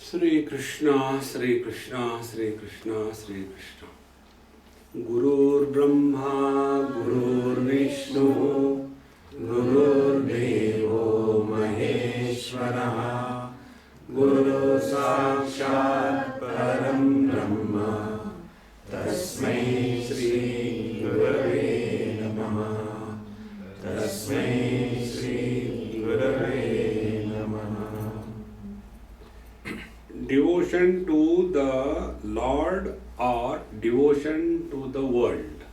Sri Krishna, Sri Krishna, Sri Krishna, Sri Krishna. Gurur Brahma, Gurur Vishnu, Gurur Devo Maheshwara, Guru Sakshat Param Brahma, Tasmai Sri Gurave Namaha, Tasmai Sri Gurave Namaha. Devotion to the Lord or devotion to the world.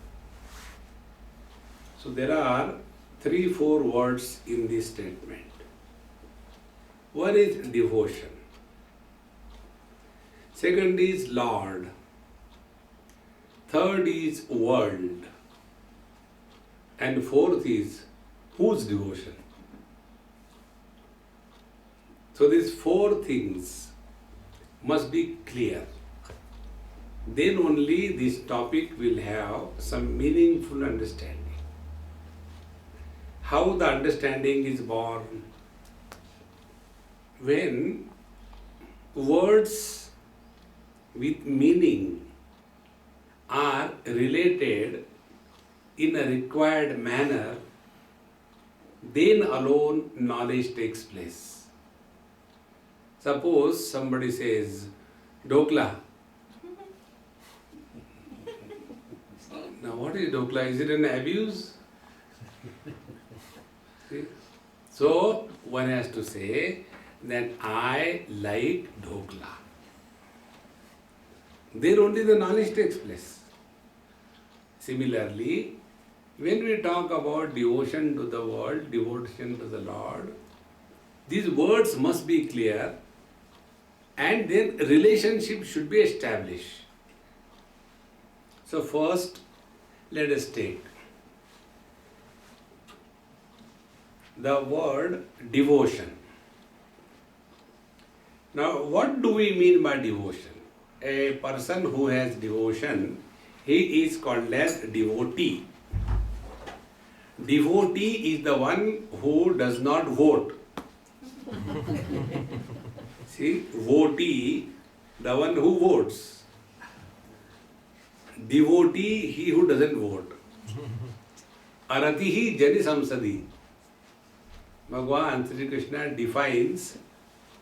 So there are 3-4 words in this statement. One is devotion. Second is Lord. Third is world. And fourth is whose devotion. So these 4 things must be clear. Then only this topic will have some meaningful understanding. How the understanding is born? When words with meaning are related in a required manner, then alone knowledge takes place. Suppose somebody says, Dokla. Now what is Dokla? Is it an abuse? See? So one has to say that I like Dokla. Then only the knowledge takes place. Similarly, when we talk about devotion to the world, devotion to the Lord, these words must be clear and then relationship should be established. So first, let us take the word devotion. Now, what do we mean by devotion? A person who has devotion, he is called as devotee. Devotee is the one who does not vote. See, votee, the one who votes. Devotee, he who doesn't vote. Aratihi jani samsadi. Bhagavan Sri Krishna defines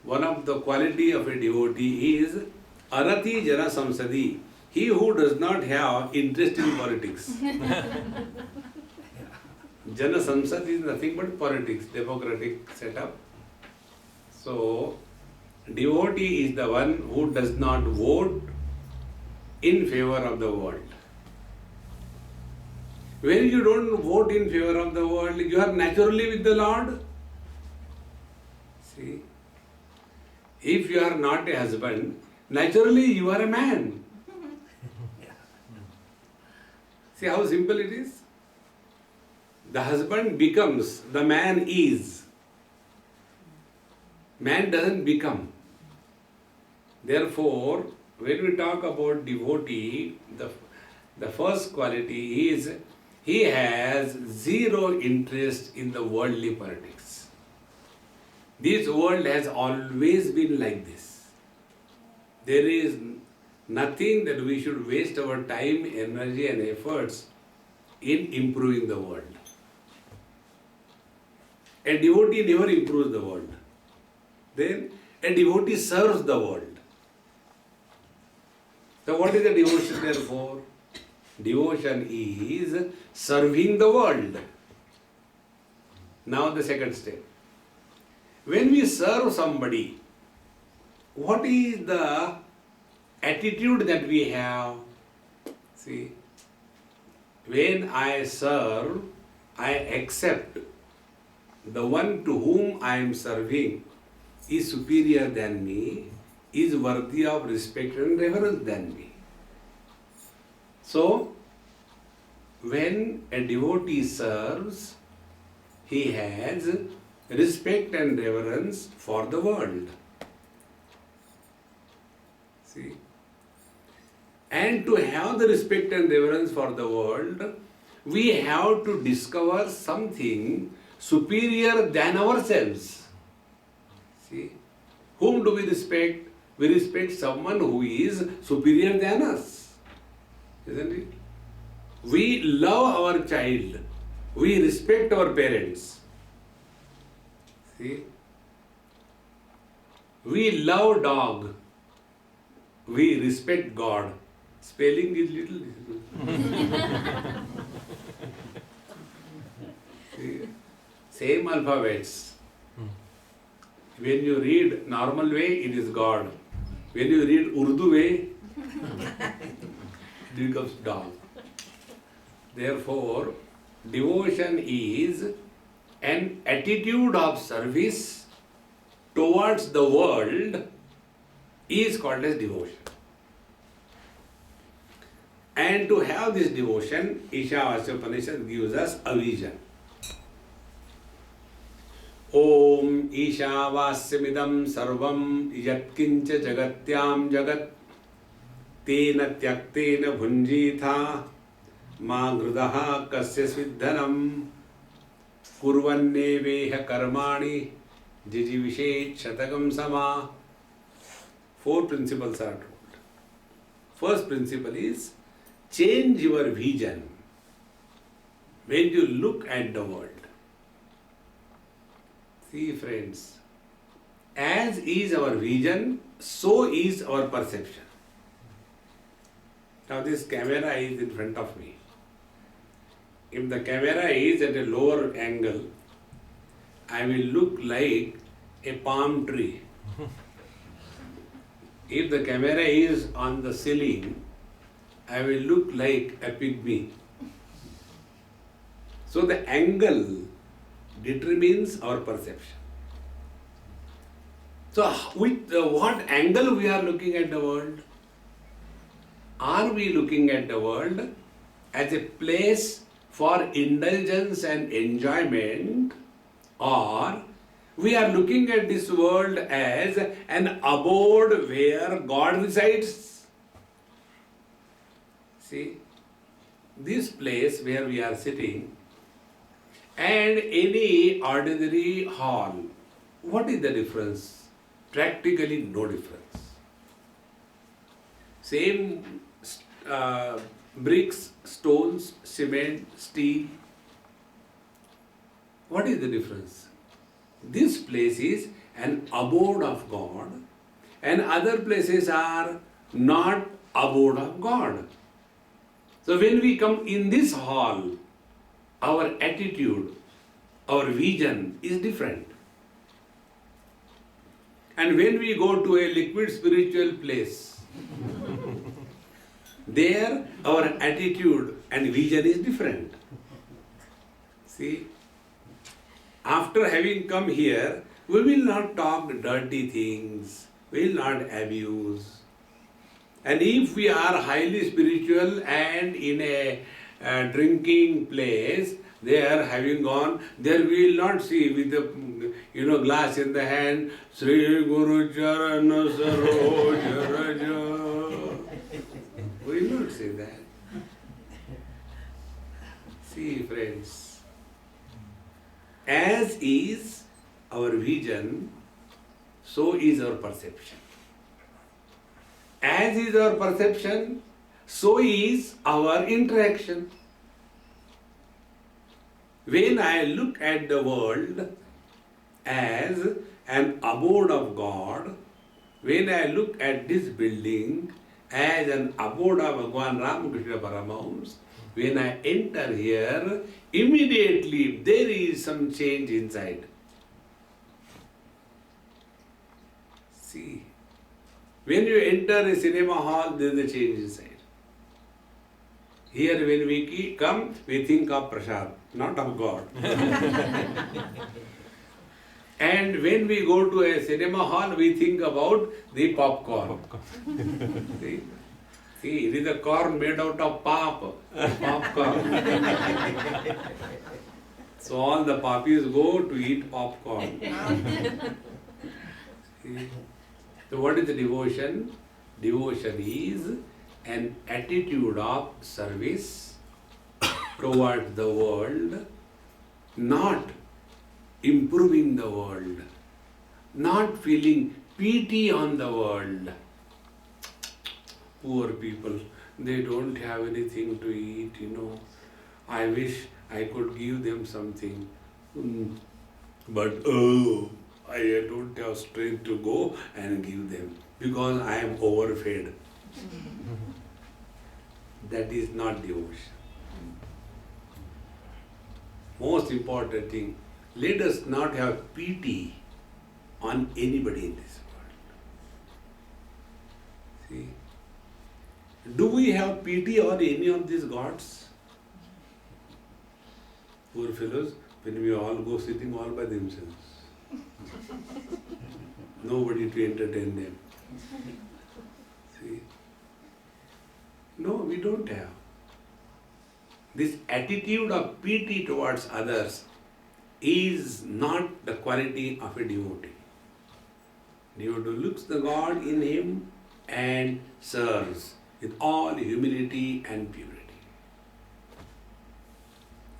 one of the quality of a devotee is arati jana samsadi. He who does not have interest in politics. Jana samsad is nothing but politics, democratic setup. So, devotee is the one who does not vote in favor of the world. When you don't vote in favor of the world, you are naturally with the Lord. See, if you are not a husband, naturally you are a man. See how simple it is? The husband becomes, the man is. Man doesn't become. Therefore, when we talk about devotee, the first quality is he has zero interest in the worldly politics. This world has always been like this. There is nothing that we should waste our time, energy and efforts in improving the world. A devotee never improves the world. Then a devotee serves the world. So what is the devotion therefore? Devotion is serving the world. Now the second step. When we serve somebody, what is the attitude that we have? See, when I serve, I accept the one to whom I am serving is superior than me, is worthy of respect and reverence than me. So, when a devotee serves, he has respect and reverence for the world. See? And to have the respect and reverence for the world, we have to discover something superior than ourselves. See? Whom do we respect? We respect someone who is superior than us. Isn't it? We love our child. We respect our parents. See? We love dog. We respect God. Spelling is little. See? Same alphabets. When you read normal way, it is God. When you read Urdu way, it becomes dog. Therefore, devotion is an attitude of service towards the world is called as devotion. And to have this devotion, Ishavasya Upanishad gives us a vision. Om Ishavasyamidam sarvam yatkincha jagatyam jagat tena tyaktena bhunjitha ma grudaha kasya siddhanam kurvanneveha karmani jijivishet shatakam sama. 4 principles are told. First principle is change your vision when you look at the world. See friends, as is our vision, so is our perception. Now this camera is in front of me. If the camera is at a lower angle, I will look like a palm tree. If the camera is on the ceiling, I will look like a pygmy. So the angle determines our perception. So with what angle we are looking at the world? Are we looking at the world as a place for indulgence and enjoyment, or we are looking at this world as an abode where God resides? See, this place where we are sitting and any ordinary hall, what is the difference? Practically no difference. Same bricks, stones, cement, steel. What is the difference? This place is an abode of God and other places are not abode of God. So when we come in this hall, our attitude, our vision is different. And when we go to a liquid spiritual place, there our attitude and vision is different. See, after having come here, we will not talk dirty things, we will not abuse. And if we are highly spiritual and in a drinking place, there having gone, there we will not see with the glass in the hand, Sri Guru Charana Saroja Raja. We will not say that. See friends, as is our vision, so is our perception. As is our perception, so is our interaction. When I look at the world as an abode of God, when I look at this building as an abode of Bhagavan Ramakrishna Paramahamsa, when I enter here, immediately there is some change inside. See, when you enter a cinema hall, there is a change inside. Here when we come, we think of Prasad, not of God. And when we go to a cinema hall, we think about the popcorn. See, it is a corn made out of popcorn. So all the poppies go to eat popcorn. See? So what is the devotion? Devotion is an attitude of service toward the world, not improving the world, not feeling pity on the world. Poor people, they don't have anything to eat, I wish I could give them something. But I don't have strength to go and give them because I am overfed. That is not devotion. Most important thing, let us not have pity on anybody in this world. See? Do we have pity on any of these gods? Poor fellows, when we all go sitting all by themselves. Nobody to entertain them. See? No, we don't have. This attitude of pity towards others is not the quality of a devotee. Devotee looks the God in him and serves with all humility and purity.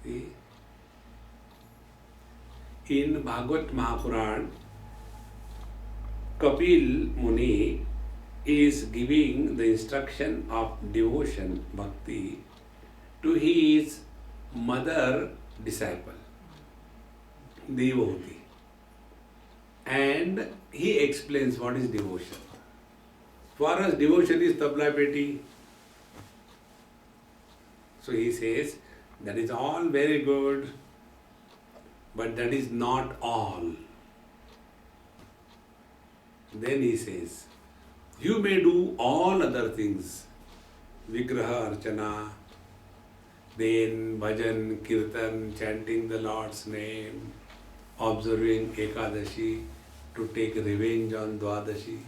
See? In Bhagavad Mahapuran, Kapil Muni is giving the instruction of devotion, bhakti, to his mother disciple, Devavati. And he explains what is devotion. For us, devotion is tabla peti. So he says, that is all very good, but that is not all. Then he says, you may do all other things, Vigraha, Archana, then bhajan, kirtan, chanting the Lord's name, observing Ekadashi, to take revenge on Dwadashi.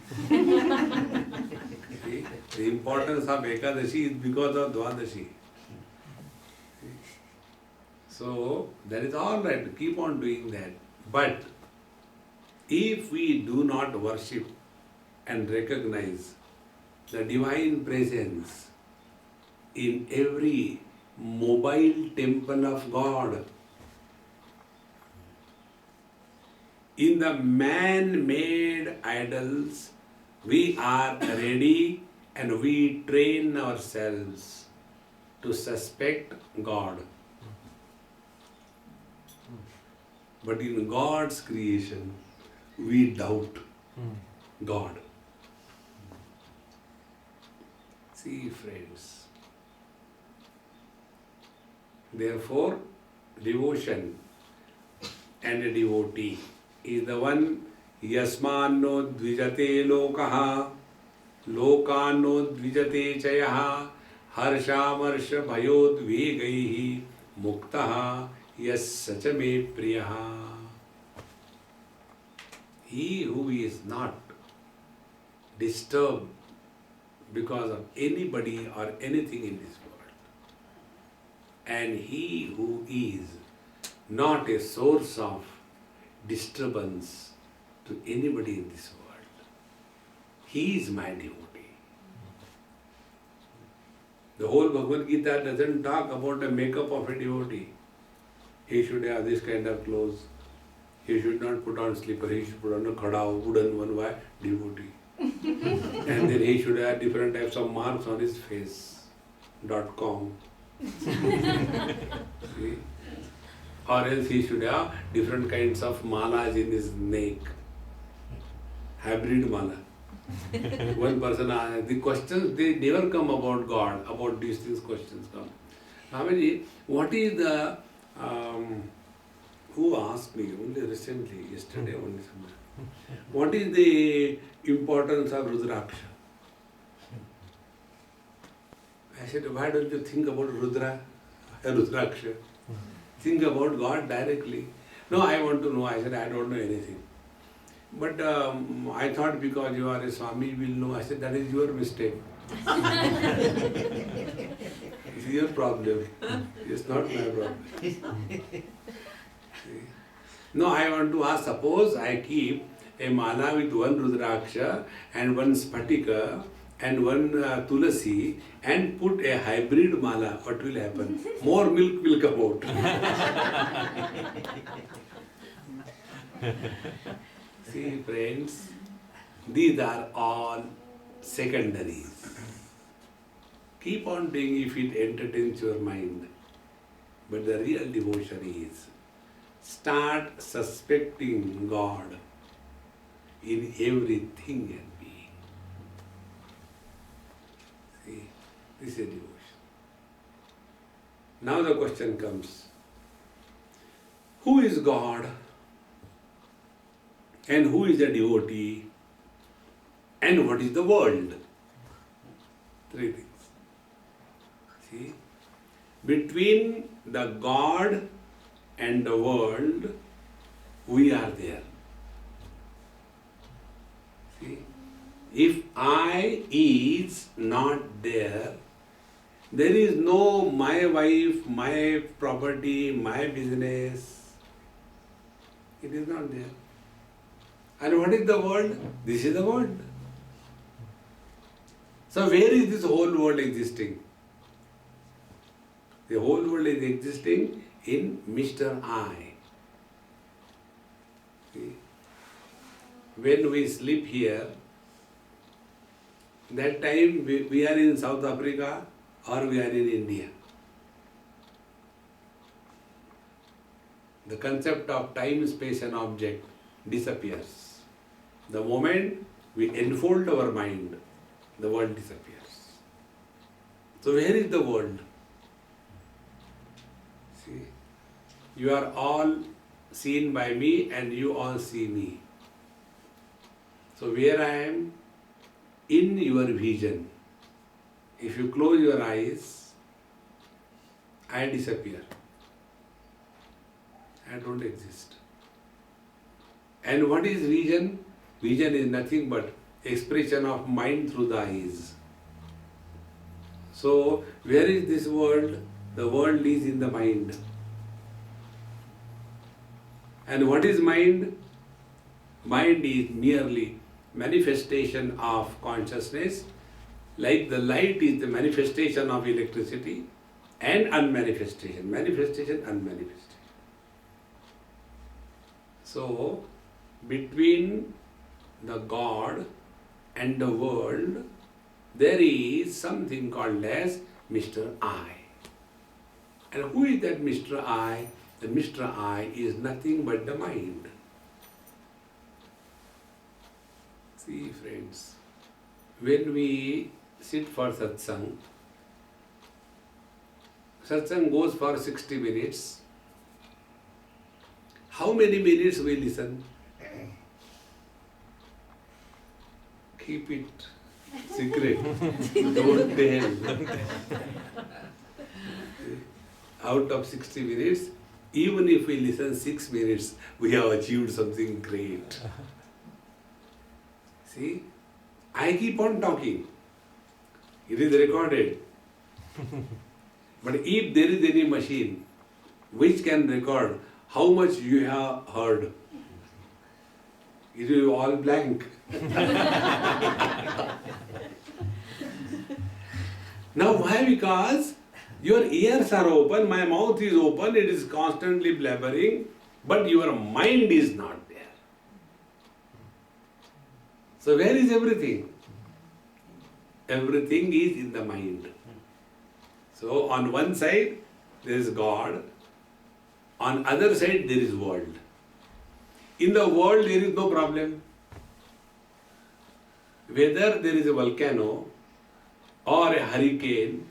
See? The importance of Ekadashi is because of Dwadashi. See? So, that is all right, keep on doing that. But, if we do not worship and recognize the divine presence in every mobile temple of God, in the man-made idols, we are ready and we train ourselves to suspect God. But in God's creation, we doubt God. See, friends. Therefore, devotion and a devotee is the one yasmanno dvijate lokaha, lokano dvijate chayaha, harsha bhayod vegaihi muktaha yas sachame priyaha. He who is not disturbed because of anybody or anything in this world, and he who is not a source of disturbance to anybody in this world, he is my devotee. The whole Bhagavad Gita doesn't talk about the makeup of a devotee. He should have this kind of clothes. He should not put on slipper. He should put on a khada, wooden one. Why? Devotee. And then he should have different types of marks on his face. .com. See? Or else he should have different kinds of malas in his neck. Hybrid mala. One person asked, the questions, they never come about God, about these things questions come. Swamiji, what is the, who asked me only recently, yesterday only somewhere, what is the importance of Rudraksha? I said, why don't you think about Rudraksha? Think about God directly. No, I want to know. I said, I don't know anything. But I thought because you are a Swami, you will know. I said, that is your mistake. It's your problem. It's not my problem. No, I want to ask, suppose I keep a mala with one Rudraksha and one Spatika and one Tulasi and put a hybrid mala, what will happen? More milk will come out. See, friends, These are all secondaries. Keep on doing if it entertains your mind. But the real devotion is start suspecting God in everything and being. See, this is a devotion. Now the question comes, who is God? And who is the devotee? And what is the world? Three things. See, between the God and the world, we are there. See, if I is not there, there is no my wife, my property, my business. It is not there. And what is the world? This is the world. So where is this whole world existing? The whole world is existing in Mr. I. See? When we sleep here, that time we are in South Africa or we are in India. The concept of time, space and object disappears. The moment we enfold our mind, the world disappears. So where is the world? See, you are all seen by me and you all see me. So where I am? In your vision. If you close your eyes, I disappear. I don't exist. And what is vision? Vision is nothing but expression of mind through the eyes. So, where is this world? The world is in the mind. And what is mind? Mind is merely manifestation of consciousness, like the light is the manifestation of electricity and unmanifestation. Manifestation, unmanifestation. So, between the God and the world, there is something called as Mr. I. And who is that Mr. I? The Mr. I is nothing but the mind. See, friends, when we sit for satsang, satsang goes for 60 minutes. How many minutes we listen? Keep it secret. Don't tell. Out of 60 minutes, even if we listen 6 minutes, we have achieved something great. See, I keep on talking. It is recorded. But if there is any machine which can record how much you have heard, it will be all blank. Now why? Because your ears are open, my mouth is open, it is constantly blabbering, but your mind is not there. So where is everything? Everything is in the mind. So on one side there is God, on other side there is world. In the world there is no problem. Whether there is a volcano or a hurricane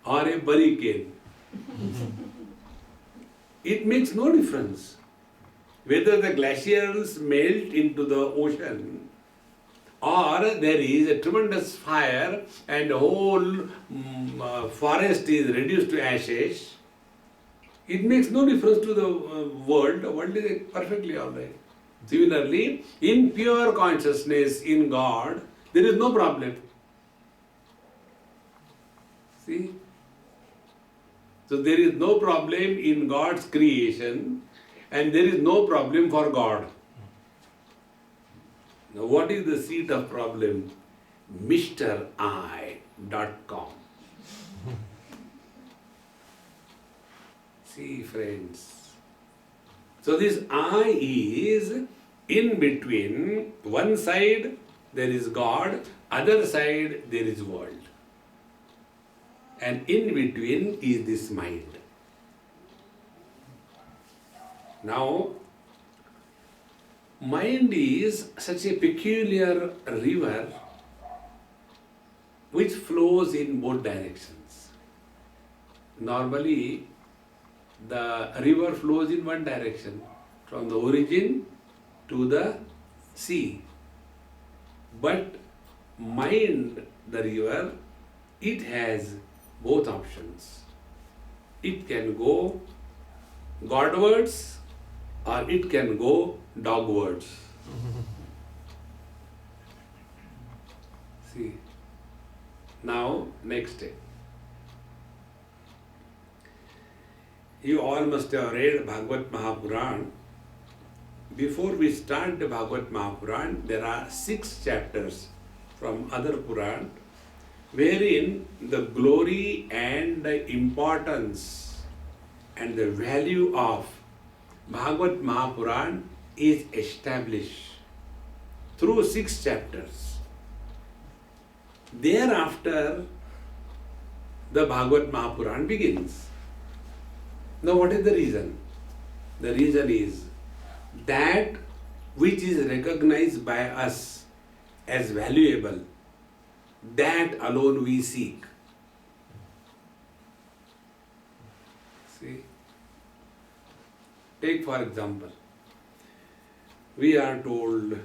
or a hurricane, it makes no difference. Whether the glaciers melt into the ocean or there is a tremendous fire and the whole forest is reduced to ashes, it makes no difference to the world. The world is perfectly alright. Similarly, in pure consciousness, in God, there is no problem. See? So there is no problem in God's creation and there is no problem for God. Now what is the seat of problem? MrI.com. See, friends. So this I is In between, one side there is God, other side there is world. And in between is this mind. Now, mind is such a peculiar river which flows in both directions. Normally, the river flows in one direction, from the origin to the sea. But mind, the river, it has both options. It can go Godwards or it can go dogwards. See. Now, next step. You all must have read Bhagavad Mahapuran. Before we start the Bhagavad Mahapuran, there are 6 chapters from other Puran, wherein the glory and the importance and the value of Bhagavad Mahapuran is established through 6 chapters. Thereafter, the Bhagavad Mahapuran begins. Now, what is the reason? The reason is that which is recognized by us as valuable, that alone we seek. See? Take for example, we are told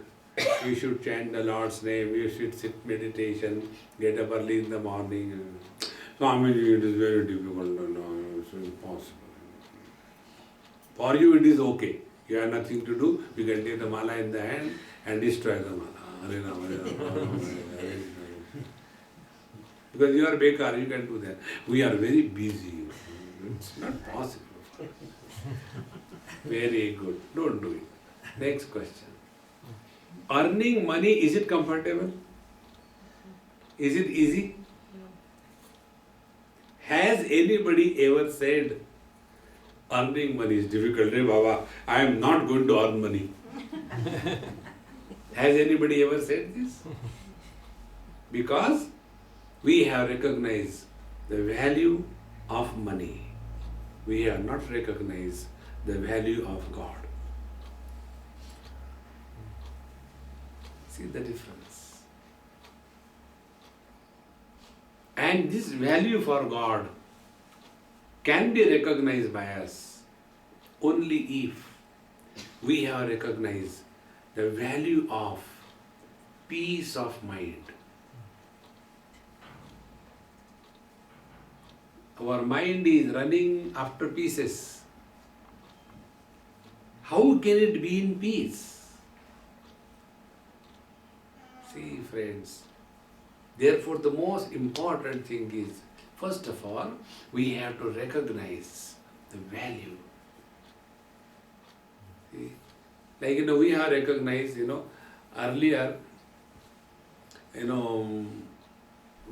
we should chant the Lord's name, we should sit meditation, get up early in the morning. Swami, it is very difficult, no, it's impossible. For you it is okay. You have nothing to do, you can take the mala in the hand and destroy the mala. Hare Rama, Hare Rama, Hare Rama, Hare Rama. Because you are bekar, you can do that. We are very busy. It's not possible. Very good. Don't do it. Next question. Earning money, is it comfortable? Is it easy? Has anybody ever said, earning money is difficult? Hey Baba, I am not going to earn money. Has anybody ever said this? Because we have recognized the value of money. We have not recognized the value of God. See the difference. And this value for God can be recognized by us only if we have recognized the value of peace of mind. Our mind is running after pieces. How can it be in peace? See, friends, therefore the most important thing is, first of all, we have to recognize the value. See? Like, we have recognized, earlier, who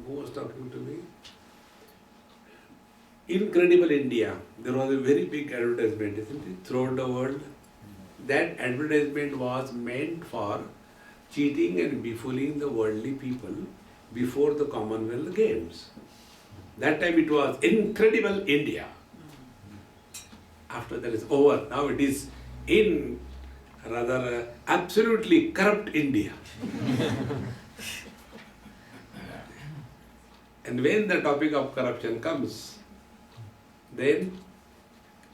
was talking to me? Incredible India. There was a very big advertisement, isn't it, throughout the world. That advertisement was meant for cheating and befooling the worldly people before the Commonwealth Games. That time it was Incredible India. After that is over. Now it is in rather absolutely corrupt India. And when the topic of corruption comes, then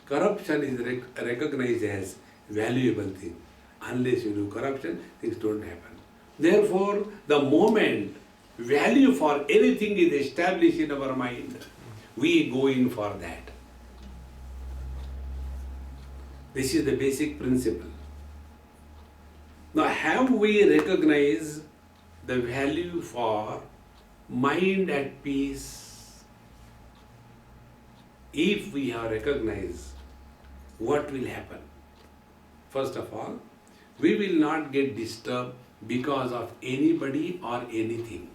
corruption is recognized as valuable thing. Unless you do corruption, things don't happen. Therefore, the moment value for anything is established in our mind, we go in for that. This is the basic principle. Now, have we recognized the value for mind at peace? If we have recognized, what will happen? First of all, we will not get disturbed because of anybody or anything.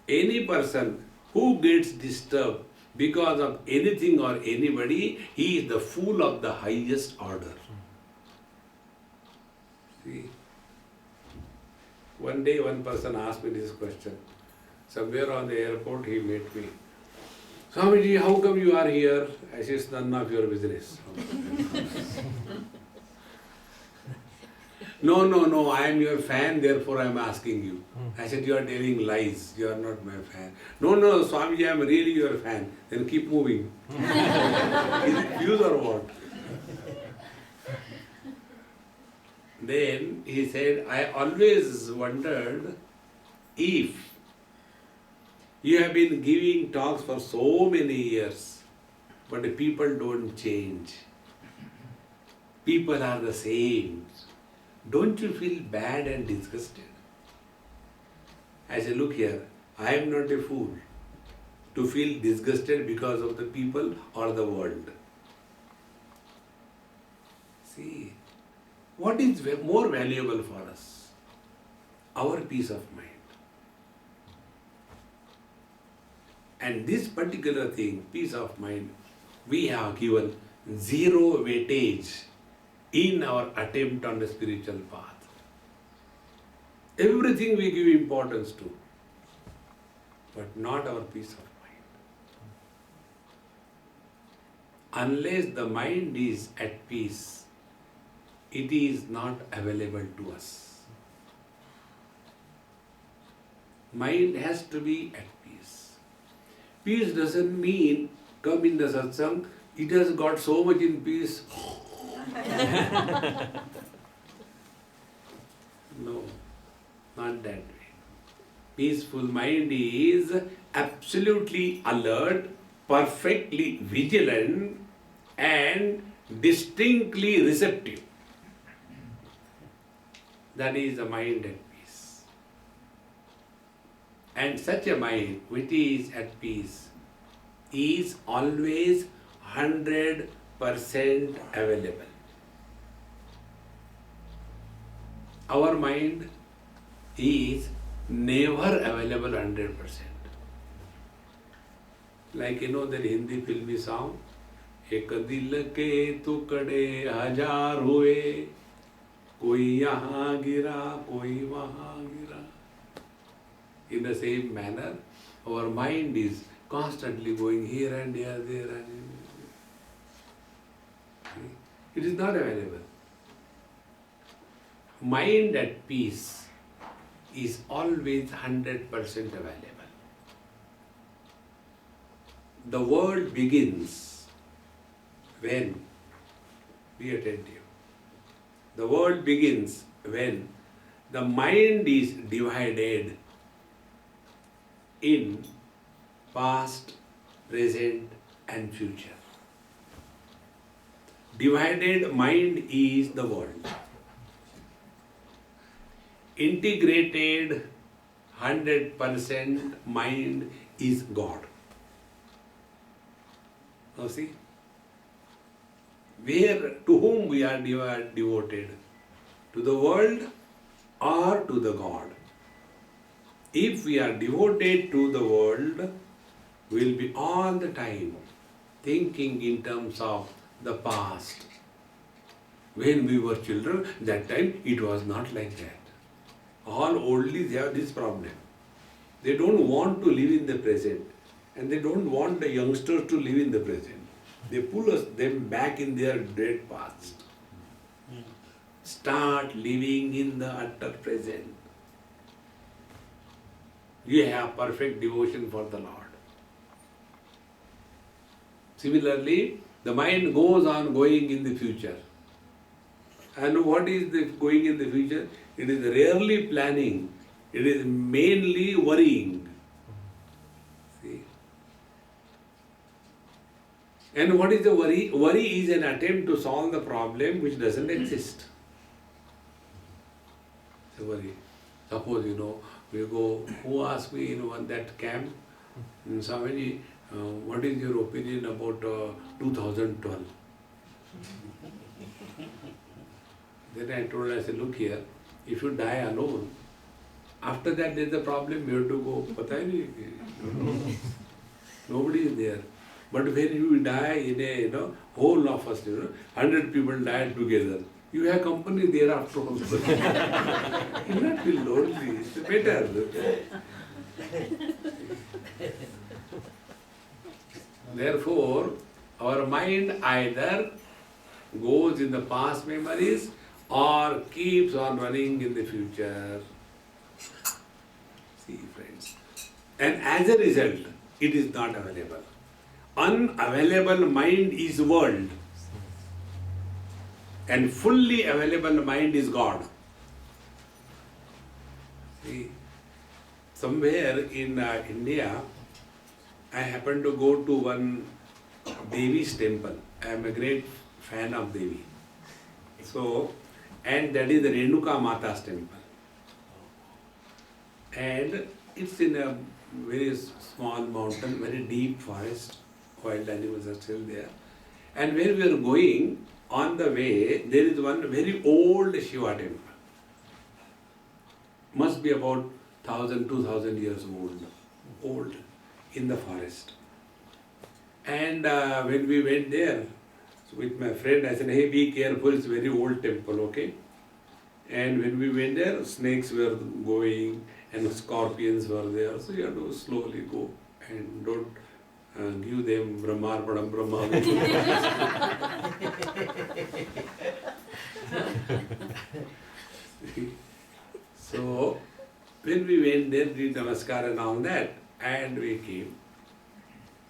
Any person who gets disturbed because of anything or anybody, he is the fool of the highest order. One day one person asked me this question. Somewhere on the airport he met me. Swamiji, how come you are here? I said, it's none of your business. No, I am your fan, therefore I am asking you. I said, you are telling lies, you are not my fan. No, Swamiji, I am really your fan. Then keep moving. Is it views or what? Then he said, I always wondered if you have been giving talks for so many years, but the people don't change. People are the same. Don't you feel bad and disgusted? I said, look here, I am not a fool to feel disgusted because of the people or the world. See, what is more valuable for us? Our peace of mind. And this particular thing, peace of mind, we have given zero weightage in our attempt on the spiritual path. Everything we give importance to, but not our peace of mind. Unless the mind is at peace, it is not available to us. Mind has to be at peace. Peace doesn't mean come in the satsang, it has got so much in peace. No, not that way. Peaceful mind is absolutely alert, perfectly vigilant, and distinctly receptive. That is the mind at peace. And such a mind which is at peace is always 100% available. Our mind is never available 100%. Like that Hindi filmy song, एक दिल के टुकड़े हजार हुए, कोई यहाँ गिरा, कोई वहाँ गिरा. In the same manner, our mind is constantly going here and here, there and here. It is not available. Mind at peace is always 100% available. The world begins when, be attentive, the world begins when the mind is divided in past, present and future. Divided mind is the world. Integrated 100% mind is God. Now see, to whom we are devoted? To the world or to the God? If we are devoted to the world, we will be all the time thinking in terms of the past. When we were children, that time it was not like that. All oldies have this problem. They don't want to live in the present, and they don't want the youngsters to live in the present. They pull them back in their dead past. Start living in the utter present. You have perfect devotion for the Lord. Similarly, the mind goes on going in the future. And what is the going in the future? It is rarely planning. It is mainly worrying. See? And what is the worry? Worry is an attempt to solve the problem which doesn't exist. So worry. Suppose, we go, who asked me in that camp, Swamiji, what is your opinion about 2012? Then I told her, I said, look here, if you die alone, after that there is a problem, you have to go, pata hai nahi? Nobody is there. But when you die in a, whole of us, 100 people died together, You have company there after all. You will not feel lonely. It's better. Therefore, our mind either goes in the past memories or keeps on running in the future. See, friends. And as a result, it is not available. Unavailable mind is world. And fully available mind is God. See, somewhere in India, I happened to go to one Devi's temple. I am a great fan of Devi. So, and that is the Renuka Mata's temple. And it's in a very small mountain, very deep forest. Wild animals are still there. And where we are going, on the way, there is one very old Shiva temple. Must be about 1,000, 2,000 years old in the forest. And when we went there, with my friend, I said, hey, be careful, it's a very old temple, okay? And when we went there, snakes were going and scorpions were there, so you have to slowly go and don't give them Brahma Padam Brahma. So, when we went there, did Namaskar and all that, and we came.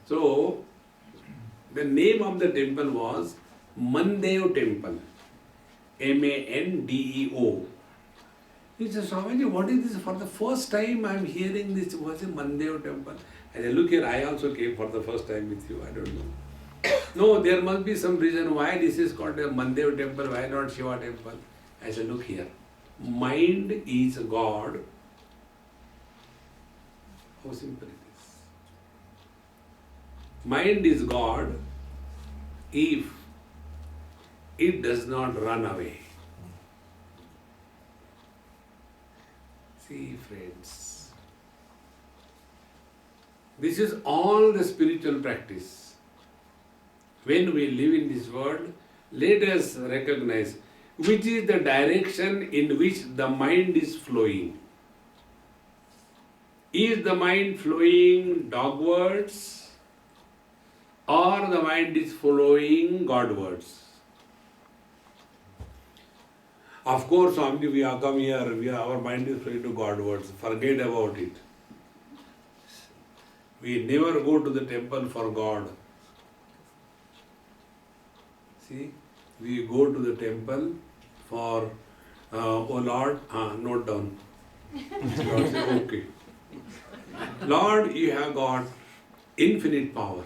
So, the name of the temple was Mandev Temple. Mandeo. He said, Swamiji, what is this? For the first time I am hearing this was a Mandev Temple. I said, look here, I also came for the first time with you, I don't know. No, there must be some reason why this is called a Mandev Temple, why not Shiva Temple? I said, look here, mind is God. How simple it is. Mind is God if it does not run away. See, friends, this is all the spiritual practice. When we live in this world, let us recognize which is the direction in which the mind is flowing. Is the mind flowing dogwards or the mind is flowing Godwards? Of course, Swami, we have come here, our mind is flowing to Godwards. Forget about it. We never go to the temple for God. See, we go to the temple for, oh Lord, note down. Lord says, okay. Lord, you have got infinite power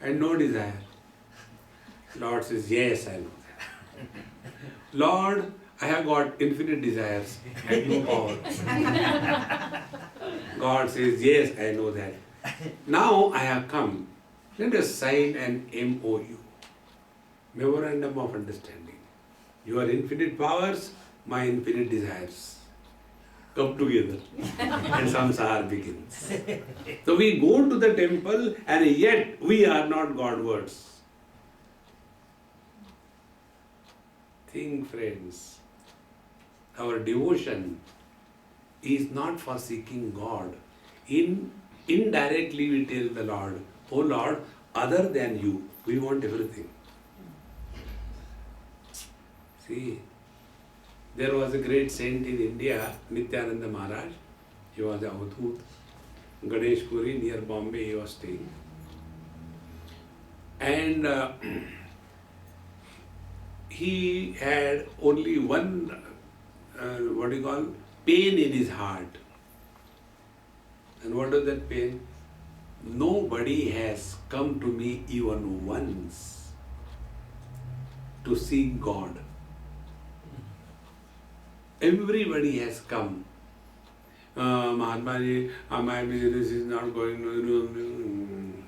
and no desire. Lord says, yes, I know that. Lord, I have got infinite desires and no power. God says, yes, I know that. Now I have come. Let us sign an MOU. Memorandum of Understanding. Your infinite powers, my infinite desires. Come together and samsara begins. So we go to the temple and yet we are not Godwards. Think, friends, our devotion is not for seeking God. Indirectly we tell the Lord, oh Lord, other than you, we want everything. See, there was a great saint in India, Nityananda Maharaj. He was a Avadhut. Ganesh Puri near Bombay he was staying. And he had only one, pain in his heart. And what is that pain? Nobody has come to me even once to seek God. Everybody has come. Mahatmaji, my business is not going.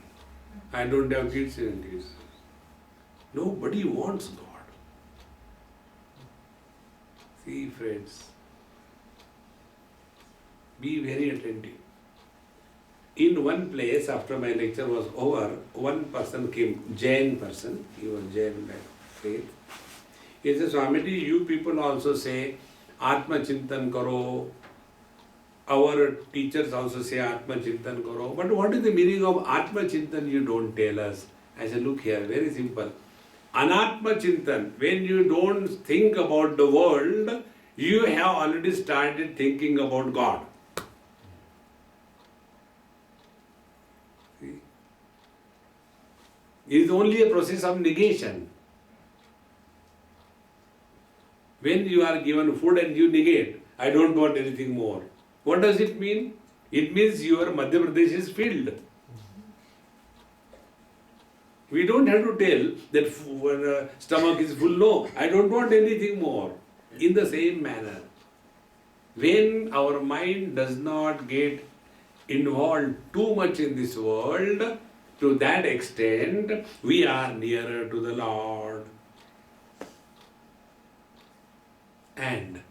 I don't have kids and kids. Nobody wants God. See, friends, be very attentive. In one place, after my lecture was over, one person came, Jain person, he was Jain by faith. He says, Swamiji, you people also say, Atma Chintan Karo. Our teachers also say Atma Chintan Karo. But what is the meaning of Atma Chintan? You don't tell us. I said, look here, very simple. Anatma Chintan, when you don't think about the world, you have already started thinking about God. See? It is only a process of negation. When you are given food and you negate, I don't want anything more. What does it mean? It means your Madhya Pradesh is filled. We don't have to tell that when stomach is full. No, I don't want anything more. In the same manner, when our mind does not get involved too much in this world, to that extent, we are nearer to the Lord. And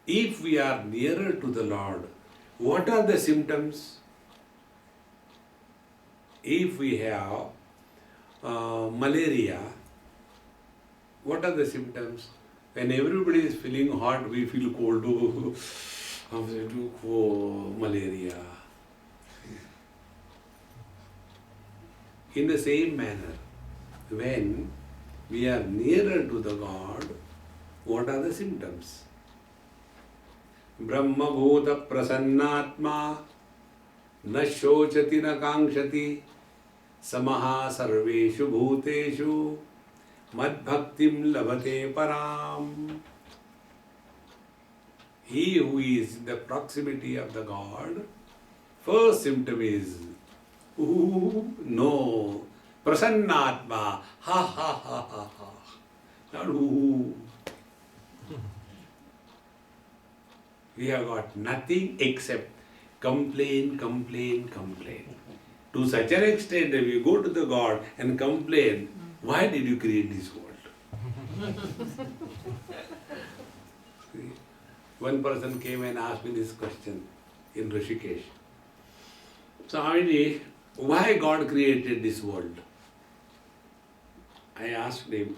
if we are nearer to the Lord, what are the symptoms? If we have malaria, what are the symptoms? When everybody is feeling hot, we feel cold. Oh, malaria. In the same manner, when we are nearer to the God, what are the symptoms? Brahma bhuta prasannatma na shochati na kankshati samaha sarveshu bhuteshu mad bhaktim labhate param. He who is in the proximity of the God, first symptom is ooh, no, prasannatma, ha ha ha ha ha, not ooh. We have got nothing except complain, complain, complain. To such an extent that we go to the God and complain, why did you create this world? See? One person came and asked me this question in Rishikesh. Swamiji, why God created this world? I asked him,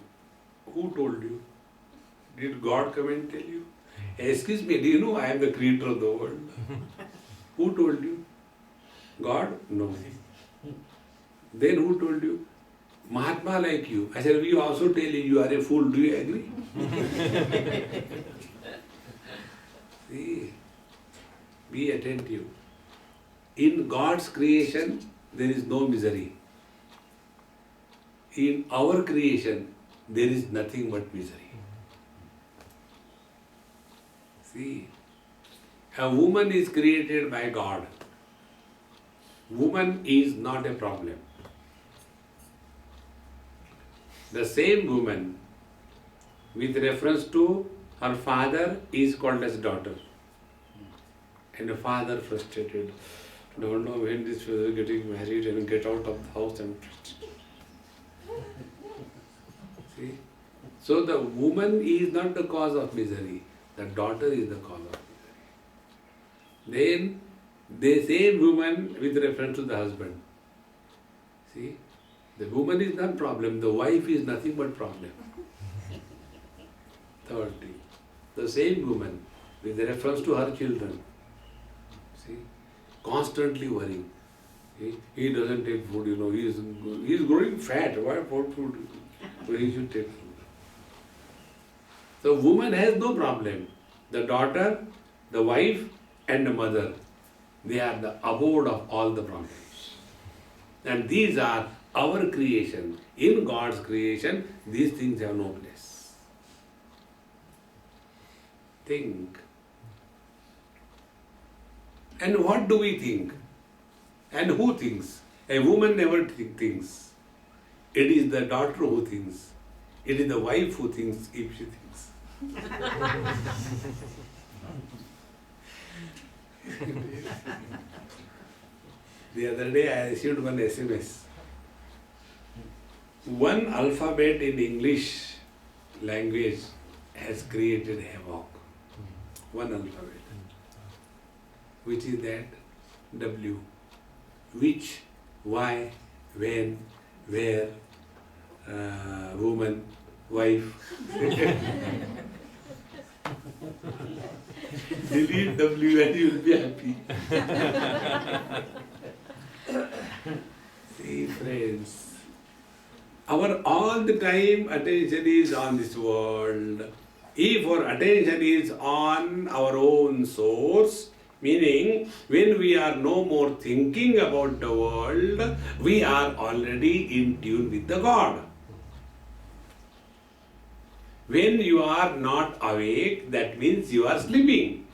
who told you? Did God come and tell you? Excuse me, do you know I am the creator of the world? Who told you? God? No. Then who told you? Mahatma like you. I said, we also tell you are a fool. Do you agree? See, be attentive. In God's creation, there is no misery. In our creation, there is nothing but misery. See, a woman is created by God. Woman is not a problem. The same woman, with reference to her father, is called as daughter. And the father frustrated, don't know when this fellow is getting married and get out of the house and see. So the woman is not the cause of misery. The daughter is the cause of misery. Then the same woman with reference to the husband. See, the woman is not problem. The wife is nothing but problem. Thirdly, the same woman with reference to her children. See, constantly worrying. He doesn't take food, he is growing fat. Why for food? So he should take food. So woman has no problem. The daughter, the wife and the mother, they are the abode of all the problems. And these are our creation. In God's creation, these things have no place. Think. And what do we think? And who thinks? A woman never thinks. It is the daughter who thinks. It is the wife who thinks if she thinks. The other day I received one SMS. One alphabet in English language has created havoc. One alphabet. Which is that? W. Which, why, when, where, woman, wife. Delete W and you will be happy. See, friends, our all the time attention is on this world. If our attention is on our own source, meaning when we are no more thinking about the world, we are already in tune with the God. When you are not awake, that means you are sleeping.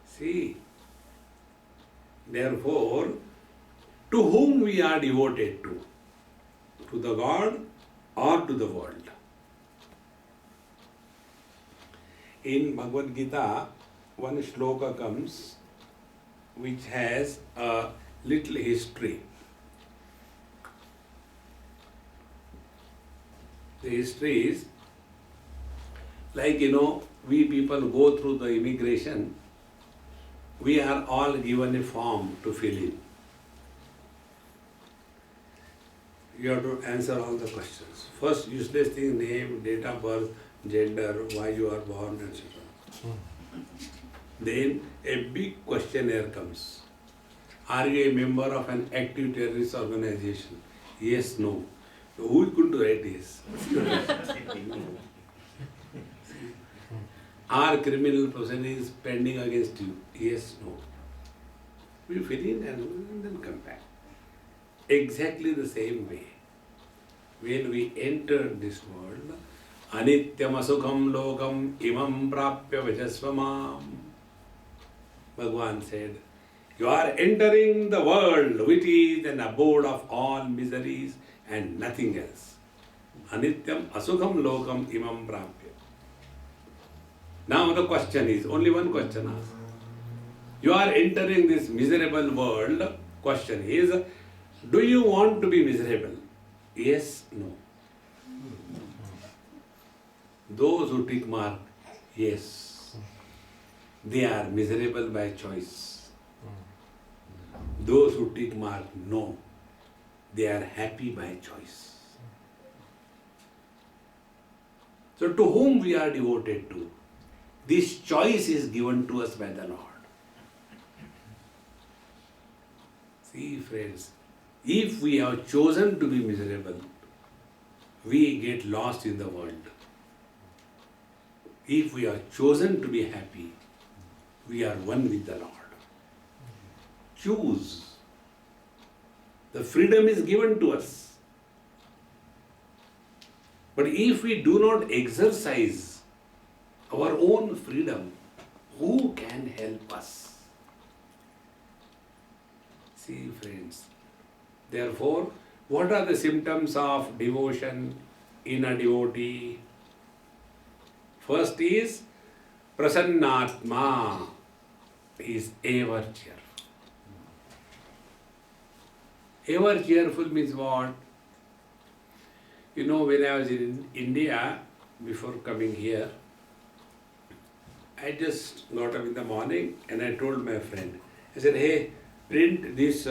See, therefore, to whom we are devoted to? To the God or to the world? In Bhagavad Gita, one shloka comes which has a little history. The history is like, we people go through the immigration, we are all given a form to fill in. You have to answer all the questions. First, useless thing, name, date of birth, gender, why you are born, etc. Then a big questionnaire comes. Are you a member of an active terrorist organization? Yes, no. So who is going to write this? Are criminal proceedings pending against you? Yes, no. We fill in and then come back. Exactly the same way. When we enter this world, Anityam asukham lokam imam prapya vajasvamam. Bhagavan said, you are entering the world which is an abode of all miseries and nothing else. Anityam asukham lokam imam prapya. Now the question is, only one question asked. You are entering this miserable world. Question is, do you want to be miserable? Yes, no. Those who tick mark, yes, they are miserable by choice. Those who tick mark, no, they are happy by choice. So to whom we are devoted to? This choice is given to us by the Lord. See, friends, if we have chosen to be miserable, we get lost in the world. If we have chosen to be happy, we are one with the Lord. Choose. The freedom is given to us. But if we do not exercise our own freedom, who can help us? See, friends, therefore, what are the symptoms of devotion in a devotee? First is Prasannatma, is ever cheerful. Ever cheerful means what? When I was in India, before coming here, I just got up in the morning and I told my friend, I said, hey, print this